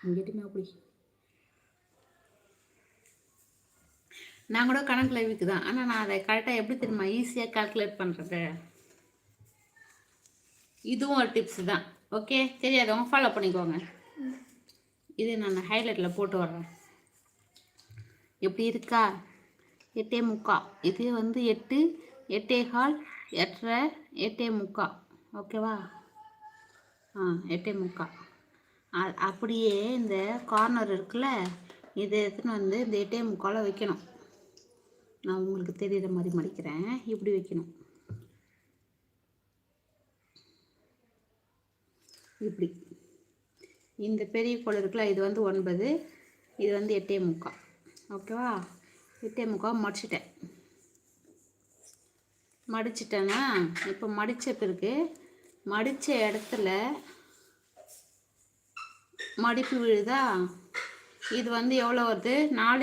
இங்கிட்டுமே அப்படி நான் கூட கணக்கில் வீக்கு தான். ஆனால் நான் அதை கரெக்டாக எப்படி தெரியுமா ஈஸியாக கால்குலேட் பண்ணுறது. இதுவும் ஒரு டிப்ஸ் தான். ஓகே, தெரியாதவங்க ஃபாலோ பண்ணிக்கோங்க. இது நான் ஹைலைட்டில் போட்டு வர்றேன். எப்படி இருக்கா? 8:45. இது வந்து 8, 8:15, 8:30, 8:45. ஓகேவா? 8:45. அப்படியே இந்த கார்னர் இருக்குல்ல, இதை எடுத்துன்னு வந்து இந்த 8:45 வைக்கணும். நான் உங்களுக்கு தெரிகிற மாதிரி மடிக்கிறேன். இப்படி வைக்கணும். இப்படி இந்த பெரிய கோடு இருக்குல்ல, இது வந்து 9, இது வந்து 8:45. ஓகேவா? 8:45 மடிச்சிட்டேன்னா இப்போ மடித்த பிறகு மடித்த இடத்துல மடிப்பு விழுதா? இது வந்து எவ்வளோ வருது? 4